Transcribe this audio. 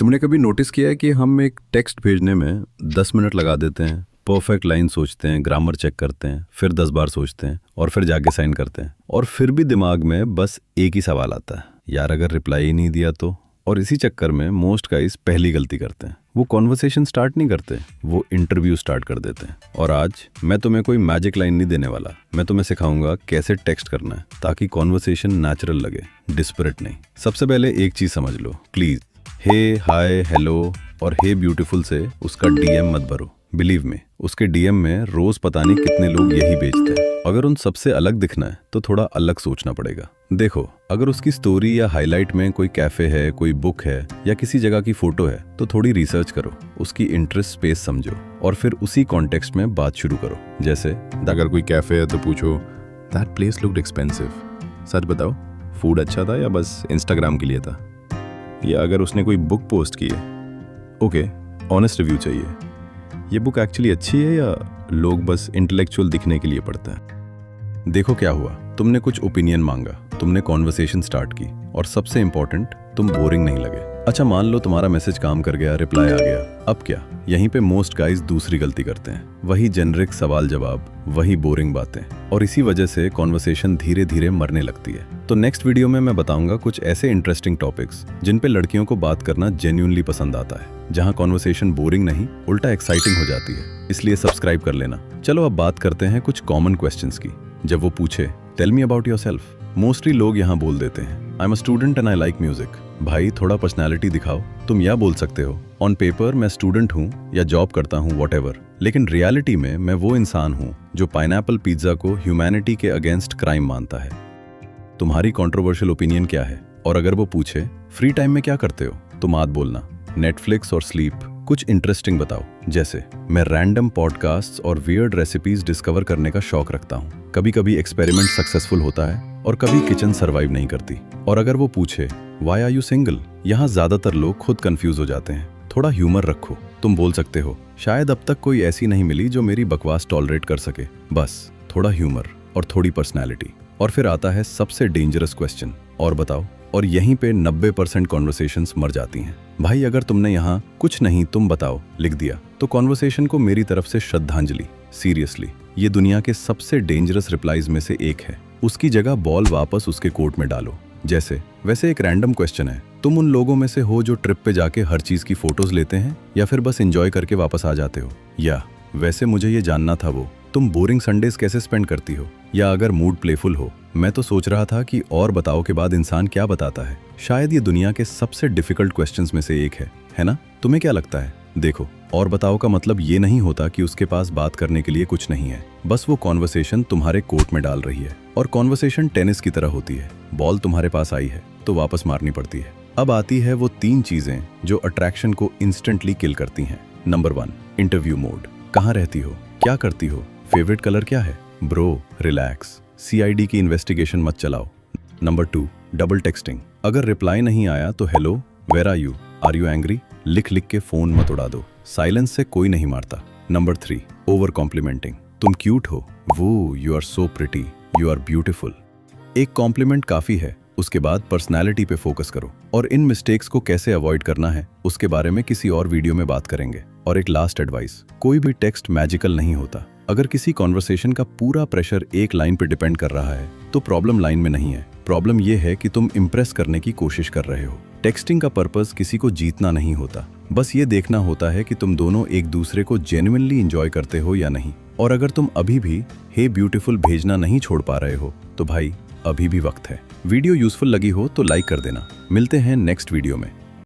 तुमने कभी नोटिस किया है कि हम एक टेक्स्ट भेजने में 10 मिनट लगा देते हैं, परफेक्ट लाइन सोचते हैं, ग्रामर चेक करते हैं, फिर 10 बार सोचते हैं और फिर जाके साइन करते हैं, और फिर भी दिमाग में बस एक ही सवाल आता है, यार अगर रिप्लाई ही नहीं दिया तो। और इसी चक्कर में मोस्ट गाइस पहली गलती करते हैं, वो कॉन्वर्सेशन स्टार्ट नहीं करते, वो इंटरव्यू स्टार्ट कर देते हैं। और आज मैं तुम्हें कोई मैजिक लाइन नहीं देने वाला, मैं तुम्हें सिखाऊंगा कैसे टेक्स्ट करना है ताकि कॉन्वर्सेशन नेचुरल लगे, डिस्परेट नहीं। सबसे पहले एक चीज समझ लो प्लीज, हे, हाय, हेलो और हे ब्यूटीफुल से उसका डीएम मत भरो। बिलीव में उसके डीएम में रोज पता नहीं कितने लोग यही भेजते हैं। अगर उन सबसे अलग दिखना है तो थोड़ा अलग सोचना पड़ेगा। देखो, अगर उसकी स्टोरी या हाईलाइट में कोई कैफे है, कोई बुक है या किसी जगह की फोटो है तो थोड़ी रिसर्च करो, उसकी इंटरेस्ट स्पेस समझो और फिर उसी कॉन्टेक्स्ट में बात शुरू करो। जैसे अगर कोई कैफे है तो पूछो, दैट प्लेस लुक्ड एक्सपेंसिव, सच बताओ फूड अच्छा था या बस इंस्टाग्राम के लिए था? या अगर उसने कोई बुक पोस्ट की है, ओके, ऑनेस्ट रिव्यू चाहिए, ये बुक एक्चुअली अच्छी है या लोग बस इंटेलेक्चुअल दिखने के लिए पढ़ते हैं? देखो क्या हुआ, तुमने कुछ ओपिनियन मांगा, तुमने कॉन्वर्सेशन स्टार्ट की और सबसे इंपॉर्टेंट, तुम बोरिंग नहीं लगे। अच्छा, मान लो तुम्हारा मैसेज काम कर गया, रिप्लाई आ गया, अब क्या? यहीं पे मोस्ट गाइज दूसरी गलती करते हैं, वही जेनरिक सवाल जवाब, वही बोरिंग बातें, और इसी वजह से कॉन्वर्सेशन धीरे धीरे मरने लगती है। तो नेक्स्ट वीडियो में मैं बताऊंगा कुछ ऐसे इंटरेस्टिंग टॉपिक्स जिन पे लड़कियों को बात करना जेन्युइनली पसंद आता है, जहां कॉन्वर्सेशन बोरिंग नहीं उल्टा एक्साइटिंग हो जाती है। इसलिए सब्सक्राइब कर लेना। चलो अब बात करते हैं कुछ कॉमन क्वेश्चंस की। जब वो पूछे tell me about yourself, mostly लोग यहाँ बोल देते हैं I am a student and I like music. भाई थोड़ा पर्सनैलिटी दिखाओ। तुम यह बोल सकते हो ऑन पेपर मैं स्टूडेंट हूँ या जॉब करता हूँ, वॉटएवर, लेकिन रियलिटी में मैं वो इंसान हूँ जो पाइनएप्पल पिज्जा को ह्यूमैनिटी के अगेंस्ट क्राइम मानता है। तुम्हारी कंट्रोवर्शियल ओपिनियन क्या है? और अगर वो पूछे फ्री टाइम में क्या करते हो, तो मत बोलना नेटफ्लिक्स और स्लीप, कुछ इंटरेस्टिंग बताओ। जैसे मैं रैंडम पॉडकास्ट्स और वियर्ड रेसिपीज डिस्कवर करने का शौक रखता हूँ। कभी कभी एक्सपेरिमेंट सक्सेसफुल होता है और कभी किचन सरवाइव नहीं करती। और अगर वो पूछे व्हाई आर यू सिंगल, यहाँ ज्यादातर लोग खुद कंफ्यूज हो जाते हैं। थोड़ा ह्यूमर रखो। तुम बोल सकते हो शायद अब तक कोई ऐसी नहीं मिली जो मेरी बकवास टॉलरेट कर सके। बस थोड़ा ह्यूमर और थोड़ी पर्सनैलिटी। और फिर आता है सबसे डेंजरस क्वेश्चन, और बताओ। और यहीं पे 90% कॉन्वर्सेशंस मर जाती हैं। भाई अगर तुमने यहाँ कुछ नहीं तुम बताओ लिख दिया तो कॉन्वर्सेशन को मेरी तरफ से श्रद्धांजलि। सीरियसली, ये दुनिया के सबसे डेंजरस रिप्लाईज में से एक है। उसकी जगह बॉल वापस उसके कोर्ट में डालो। जैसे वैसे एक रैंडम क्वेश्चन है, तुम उन लोगों में से हो जो ट्रिप पे जाके हर चीज की फोटोज लेते हैं या फिर बस एंजॉय करके वापस आ जाते हो? या वैसे मुझे ये जानना था वो तुम बोरिंग संडेज कैसे स्पेंड करती हो? या अगर मूड प्लेफुल हो, मैं तो सोच रहा था कि और बताओ के बाद इंसान क्या बताता है। शायद ये दुनिया के सबसे डिफिकल्ट क्वेश्चंस में से एक है ना? तुम्हें क्या लगता है? देखो, और बताओ का मतलब ये नहीं होता कि उसके पास बात करने के लिए कुछ नहीं है, बस वो कॉन्वर्सेशन तुम्हारे कोर्ट में डाल रही है। और कॉन्वर्सेशन टेनिस की तरह होती है, बॉल तुम्हारे पास आई है तो वापस मारनी पड़ती है। अब आती है वो 3 चीजें जो अट्रैक्शन को इंस्टेंटली किल करती हैं। Number 1, interview mode. कहाँ रहती हो, क्या करती हो, फेवरेट कलर क्या है? ब्रो रिलैक्स, सीआईडी की इन्वेस्टिगेशन मत चलाओ। Number 2, double texting. अगर रिप्लाई नहीं आया तो hello, where are you angry, लिख लिख के फोन मत उड़ा दो। साइलेंस से कोई नहीं मारता। Number 3, over complimenting. तुम क्यूट हो, वो you are so pretty, you are beautiful. एक कॉम्प्लीमेंट काफी है, उसके बाद पर्सनैलिटी पे फोकस करो। और इन मिस्टेक्स को कैसे अवॉइड करना है उसके बारे में किसी और वीडियो में बात करेंगे। और एक लास्ट एडवाइस, कोई भी टेक्स्ट मैजिकल नहीं होता। अगर किसी कॉन्वर्सेशन का पूरा प्रेशर एक लाइन पे डिपेंड कर रहा है तो प्रॉब्लम लाइन में नहीं है, प्रॉब्लम ये है कि तुम इम्प्रेस करने की कोशिश कर रहे हो। टेक्सटिंग का पर्पस किसी को जीतना नहीं होता, बस ये देखना होता है कि तुम दोनों एक दूसरे को जेन्युइनली एंजॉय करते हो या नहीं। और अगर तुम अभी भी हे ब्यूटीफुल भेजना नहीं छोड़ पा रहे हो तो भाई अभी भी वक्त है। वीडियो यूजफुल लगी हो तो लाइक कर देना। मिलते हैं नेक्स्ट वीडियो में।